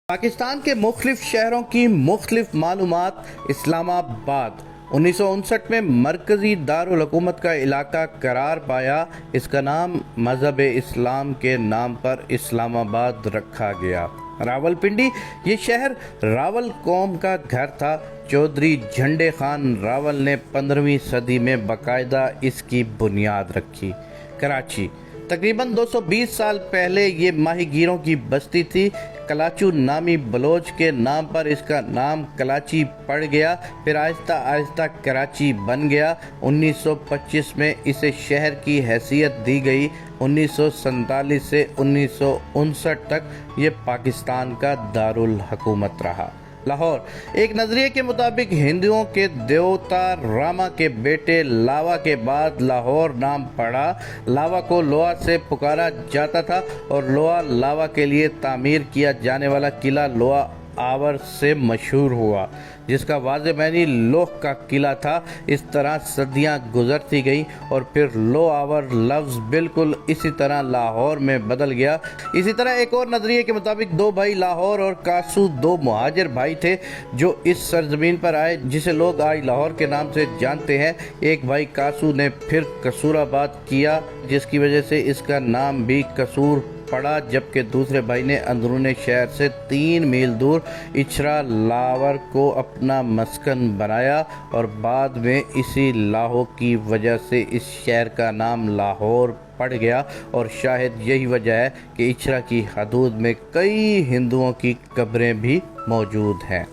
پاکستان کے مختلف شہروں کی مختلف معلومات۔ اسلام آباد 1959 میں مرکزی دارالحکومت کا علاقہ قرار پایا۔ اس کا نام مذہب اسلام کے نام پر اسلام آباد رکھا گیا۔ راولپنڈی یہ شہر راول قوم کا گھر تھا۔ چودھری جھنڈے خان راول نے 15ویں صدی میں باقاعدہ اس کی بنیاد رکھی۔ کراچی تقریباً 220 سال پہلے یہ ماہی گیروں کی بستی تھی۔ کلاچو نامی بلوچ کے نام پر اس کا نام کلاچی پڑ گیا، پھر آہستہ آہستہ کراچی بن گیا۔ 1925 میں اسے شہر کی حیثیت دی گئی۔ 1947 سے 1959 تک یہ پاکستان کا دارالحکومت رہا۔ لاہور ایک نظریے کے مطابق ہندوؤں کے دیوتا راما کے بیٹے لاوا کے بعد لاہور نام پڑا۔ لاوا کو لوہا سے پکارا جاتا تھا اور لوہا لاوا کے لیے تعمیر کیا جانے والا قلعہ لوہا آور سے مشہور ہوا، جس کا واضح معنی لوہ کا قلعہ تھا۔ اس طرح صدیاں گزرتی گئیں اور پھر لو آور لفظ بالکل اسی طرح لاہور میں بدل گیا۔ اسی طرح ایک اور نظریے کے مطابق دو بھائی لاہور اور کاسو دو مہاجر بھائی تھے جو اس سرزمین پر آئے جسے لوگ آج لاہور کے نام سے جانتے ہیں۔ ایک بھائی کاسو نے پھر قصور آباد کیا، جس کی وجہ سے اس کا نام بھی قصور پڑا، جبکہ دوسرے بھائی نے اندرون شہر سے 3 میل دور اچھرا لاور کو اپنا مسکن بنایا اور بعد میں اسی لاہو کی وجہ سے اس شہر کا نام لاہور پڑ گیا، اور شاید یہی وجہ ہے کہ اچھرا کی حدود میں کئی ہندوؤں کی قبریں بھی موجود ہیں۔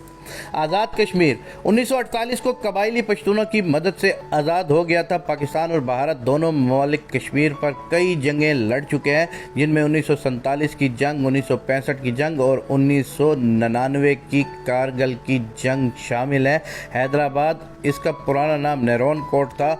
آزاد کشمیر 1948 کو قبائلی پشتونوں کی مدد سے آزاد ہو گیا تھا۔ پاکستان اور بھارت دونوں ممالک کشمیر پر کئی جنگیں لڑ چکے ہیں، جن میں 1947 کی جنگ، 1965 کی جنگ اور 1999 کی کارگل کی جنگ شامل ہیں۔ حیدرآباد اس کا پرانا نام نیرون کوٹ تھا۔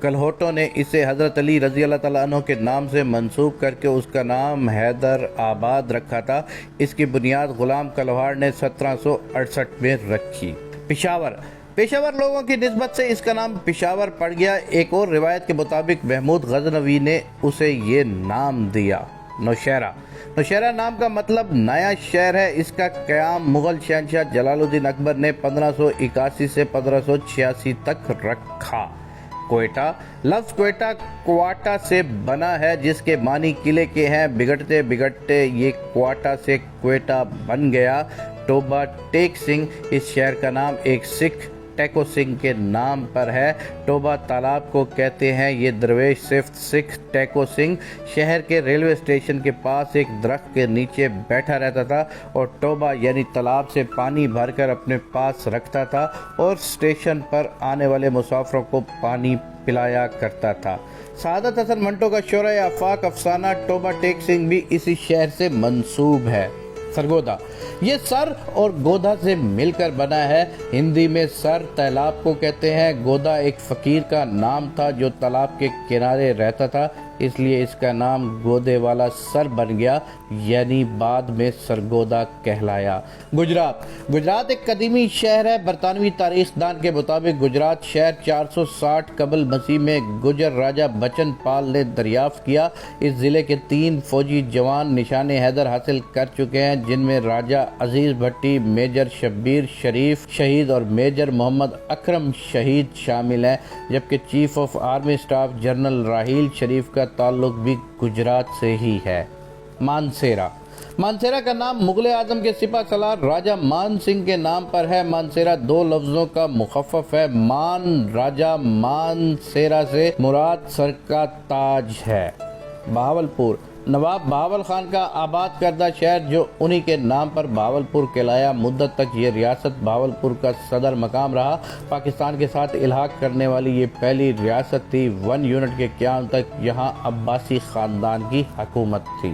کلہوٹوں نے اسے حضرت علی رضی اللہ تعالیٰ عنہ کے نام سے منسوب کر کے اس کا نام حیدر آباد رکھا تھا۔ اس کی بنیاد غلام کلوہار نے 1768 میں رکھی۔ پشاور لوگوں کی نسبت سے اس کا نام پشاور پڑ گیا۔ ایک اور روایت کے مطابق محمود غزنوی نے اسے یہ نام دیا۔ نوشہرہ نام کا مطلب نیا شہر ہے۔ اس کا قیام مغل شہنشاہ جلال الدین اکبر نے 1581 سے 1586 تک رکھا۔ کوئٹہ لفظ کوئٹہ کوآٹا سے بنا ہے، جس کے معنی قلعے کے ہیں۔ بگڑتے بگڑتے یہ کوآٹا سے کوئٹہ بن گیا۔ ٹوبا ٹیک سنگھ اس شہر کا نام ایک سکھ ٹیکو سنگھ کے نام پر ہے۔ ٹوبا تالاب کو کہتے ہیں۔ یہ درویش صفت سکھ ٹیکو سنگھ شہر کے ریلوے اسٹیشن کے پاس ایک درخت کے نیچے بیٹھا رہتا تھا اور ٹوبا یعنی تالاب سے پانی بھر کر اپنے پاس رکھتا تھا اور اسٹیشن پر آنے والے مسافروں کو پانی پلایا کرتا تھا۔ سعادت حسن منٹو کا شعرۂ آفاق افسانہ ٹوبا ٹیک سنگھ بھی اسی شہر سے منسوب ہے۔ سرگودا یہ سر اور گودا سے مل کر بنا ہے۔ ہندی میں سر تالاب کو کہتے ہیں۔ گودا ایک فقیر کا نام تھا جو تالاب کے کنارے رہتا تھا، اس لیے اس کا نام گودے والا سر بن گیا، یعنی بعد میں سرگودا کہلایا۔ گجرات ایک قدیمی شہر ہے۔ برطانوی تاریخ دان کے مطابق گجرات شہر 460 قبل مسیح میں گجر راجہ بچن پال نے دریافت کیا۔ اس ضلع کے 3 فوجی جوان نشان حیدر حاصل کر چکے ہیں، جن میں راجہ عزیز بھٹی، میجر شبیر شریف شہید اور میجر محمد اکرم شہید شامل ہیں، جبکہ chief of army staff general Raheel Sharif کا تعلق بھی گجرات سے ہی ہے۔ مانسیرا کا نام مغل اعظم کے سپہ سالار راجہ مان سنگھ کے نام پر ہے۔ مانسیرا 2 لفظوں کا مخفف ہے۔ مان راجہ مان سیرا سے مراد سر کا تاج ہے۔ بہاولپور نواب بہاول خان کا آباد کردہ شہر جو انہی کے نام پر بہاولپور کہلایا۔ مدت تک یہ ریاست بہاولپور کا صدر مقام رہا۔ پاکستان کے ساتھ الحاق کرنے والی یہ پہلی ریاست تھی۔ 1 یونٹ کے قیام تک یہاں عباسی خاندان کی حکومت تھی۔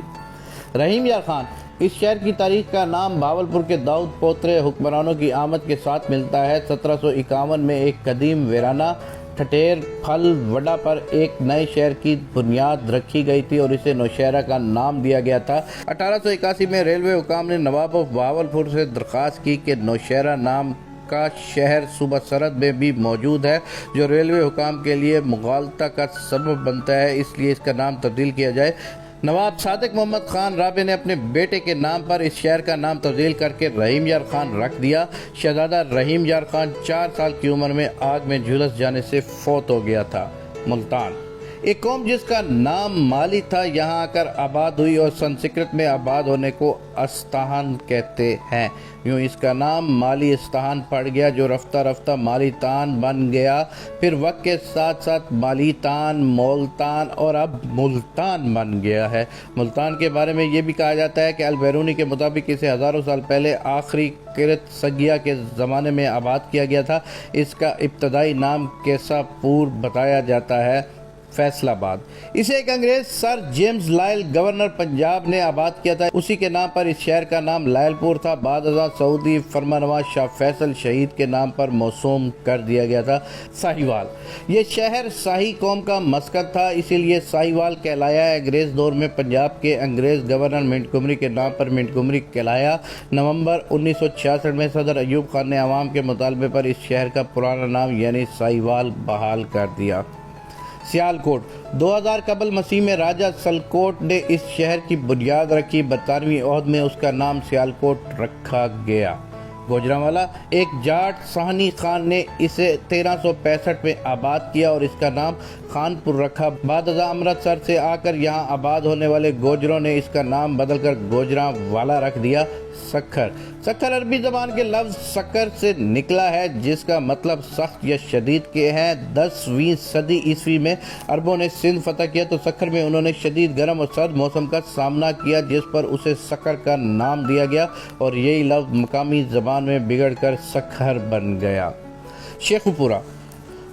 رحیم یار خان اس شہر کی تاریخ کا نام بہاولپور کے داؤد پوترے حکمرانوں کی آمد کے ساتھ ملتا ہے۔ 1751 میں ایک قدیم ویرانہ ٹھٹیر پھل وڈا پر ایک نئے شہر کی بنیاد رکھی گئی تھی اور اسے نوشہرہ کا نام دیا گیا تھا۔ 1881 میں ریلوے حکام نے نواب آف بہاولپور سے درخواست کی کہ نوشہرہ نام کا شہر صوبہ سرحد میں بھی موجود ہے، جو ریلوے حکام کے لیے مغالطہ کا سبب بنتا ہے، اس لیے اس کا نام تبدیل کیا جائے۔ نواب صادق محمد خان رابع نے اپنے بیٹے کے نام پر اس شہر کا نام تبدیل کر کے رحیم یار خان رکھ دیا۔ شہزادہ رحیم یار خان 4 سال کی عمر میں آگ میں جھلس جانے سے فوت ہو گیا تھا۔ ملتان ایک قوم جس کا نام مالی تھا یہاں آ کر آباد ہوئی اور سنسکرت میں آباد ہونے کو استہان کہتے ہیں۔ یوں اس کا نام مالی استہان پڑ گیا جو رفتہ رفتہ مالی تان بن گیا، پھر وقت کے ساتھ ساتھ مالی تان، مولتان اور اب ملتان بن گیا ہے۔ ملتان کے بارے میں یہ بھی کہا جاتا ہے کہ البیرونی کے مطابق اسے ہزاروں سال پہلے آخری کرت سگیا کے زمانے میں آباد کیا گیا تھا۔ اس کا ابتدائی نام کیسا پور بتایا جاتا ہے، فیصل آباد۔ اسے ایک انگریز سر جیمز لائل گورنر پنجاب نے آباد کیا تھا۔ اسی کے نام پر اس شہر کا نام لائل پور تھا۔ بعد ازاں سعودی فرمانروا شاہ فیصل شہید کے نام پر موسوم کر دیا گیا تھا۔ ساہیوال یہ شہر شاہی قوم کا مسکن تھا، اسی لیے ساہیوال کہلایا ہے۔ انگریز دور میں پنجاب کے انگریز گورنر منٹگمری کے نام پر منٹگمری کہلایا۔ نومبر 1966 میں صدر ایوب خان نے عوام کے مطالبے پر اس شہر کا پرانا نام یعنی ساہیوال بحال کر دیا۔ سیالکوٹ 2000 قبل مسیح میں راجہ سلکوٹ نے اس شہر کی بنیاد رکھی۔ 12ویں عہد میں اس کا نام سیالکوٹ رکھا گیا۔ گوجرانوالا ایک جاٹ سہانی خان نے اسے 1365 میں آباد کیا اور اس کا نام خان پور رکھا۔ بعد ازاں امرتسر سے آ کر یہاں آباد ہونے والے گوجروں نے اس کا نام بدل کر گوجرانوالا رکھ دیا۔ سکھر سکھر عربی زبان کے لفظ سکر سے نکلا ہے جس کا مطلب سخت یا شدید کے ہیں۔ 10ویں صدی عیسوی میں عربوں نے سندھ فتح کیا تو سکھر میں انہوں نے شدید گرم اور سرد موسم کا سامنا کیا جس پر اسے سکر کا نام دیا گیا اور یہی لفظ مقامی زبان میں بگڑ کر سکھر بن گیا۔ شیخو پورہ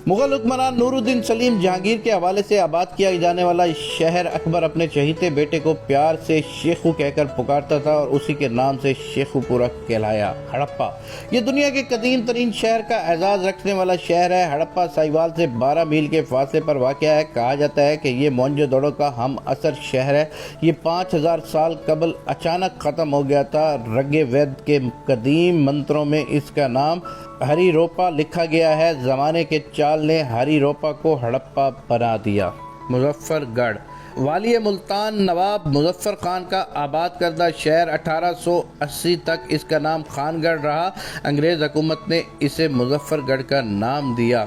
مغل حکمران نور الدین سلیم جہانگیر کے حوالے سے آباد کیا جانے والا شہر اکبر اپنے چہیتے بیٹے کو پیار سے شیخو کہہ کر پکارتا تھا اور اسی کے نام سے شیخو پورہ کہلایا۔ ہڑپا یہ دنیا کے قدیم ترین شہر کا اعزاز رکھنے والا شہر ہے۔ ہڑپا ساہیوال سے 12 میل کے فاصلے پر واقع ہے۔ کہا جاتا ہے کہ یہ موہنجو دڑو کا ہم عصر شہر ہے۔ یہ 5000 سال قبل اچانک ختم ہو گیا تھا۔ رگ وید کے قدیم منتروں میں اس کا نام ہری روپا لکھا گیا ہے۔ زمانے کے چال نے ہری روپا کو ہڑپا بنا دیا۔ مظفر گڑھ والی ملتان نواب مظفر خان کا آباد کردہ شہر 1880 تک اس کا نام خان گڑھ رہا۔ انگریز حکومت نے اسے مظفر گڑھ کا نام دیا۔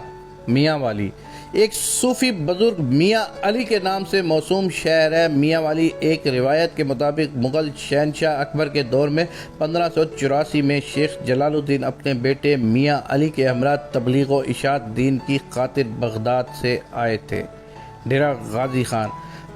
میاں والی ایک صوفی بزرگ میاں علی کے نام سے موسوم شہر ہے۔ میاں والی ایک روایت کے مطابق مغل شہنشاہ اکبر کے دور میں 1584 میں شیخ جلال الدین اپنے بیٹے میاں علی کے ہمراہ تبلیغ و اشاعت دین کی خاطر بغداد سے آئے تھے۔ ڈیرہ غازی خان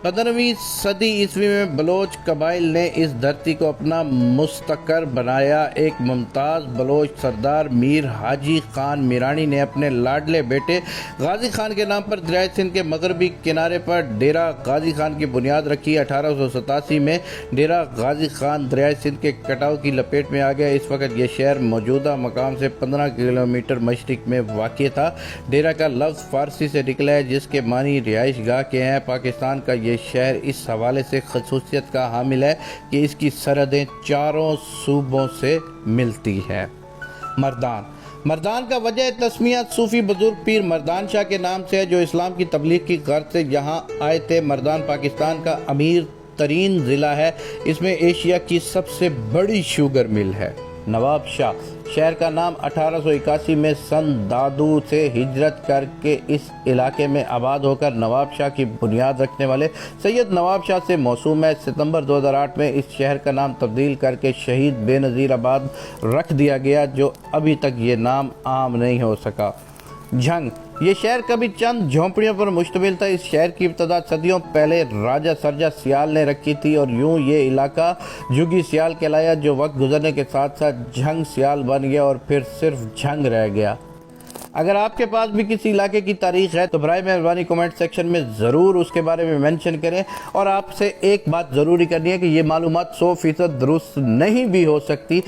15ویں صدی عیسوی میں بلوچ قبائل نے اس دھرتی کو اپنا مستقر بنایا۔ ایک ممتاز بلوچ سردار میر حاجی خان میرانی نے اپنے لاڈلے بیٹے غازی خان کے نام پر دریائے سندھ کے مغربی کنارے پر ڈیرہ غازی خان کی بنیاد رکھی۔ 1887 میں ڈیرہ غازی خان دریائے سندھ کے کٹاؤ کی لپیٹ میں آ گیا۔ اس وقت یہ شہر موجودہ مقام سے 15 کلومیٹر مشرق میں واقع تھا۔ ڈیرہ کا لفظ فارسی سے نکلا ہے جس کے معنی رہائش گاہ کے ہیں۔ پاکستان کا یہ شہر اس حوالے سے خصوصیت کا حامل ہے کہ اس کی سرحدیں 4 صوبوں سے ملتی ہے۔ مردان کا وجہ تسمیہ صوفی بزرگ پیر مردان شاہ کے نام سے ہے جو اسلام کی تبلیغ کی غرض سے یہاں آئے تھے۔ مردان پاکستان کا امیر ترین ضلع ہے۔ اس میں ایشیا کی سب سے بڑی شوگر مل ہے۔ نواب شاہ شہر کا نام 1881 میں سن دادو سے ہجرت کر کے اس علاقے میں آباد ہو کر نواب شاہ کی بنیاد رکھنے والے سید نواب شاہ سے موسوم ہے۔ ستمبر 2008 میں اس شہر کا نام تبدیل کر کے شہید بے نظیر آباد رکھ دیا گیا جو ابھی تک یہ نام عام نہیں ہو سکا۔ جھنگ یہ شہر کبھی چند جھونپڑیوں پر مشتمل تھا۔ اس شہر کی ابتدا صدیوں پہلے راجہ سرجا سیال نے رکھی تھی اور یوں یہ علاقہ جھگی سیال کہلایا جو وقت گزرنے کے ساتھ ساتھ جھنگ سیال بن گیا اور پھر صرف جھنگ رہ گیا۔ اگر آپ کے پاس بھی کسی علاقے کی تاریخ ہے تو برائے مہربانی کمنٹ سیکشن میں ضرور اس کے بارے میں مینشن کریں، اور آپ سے ایک بات ضروری کرنی ہے کہ یہ معلومات 100% درست نہیں بھی ہو سکتی،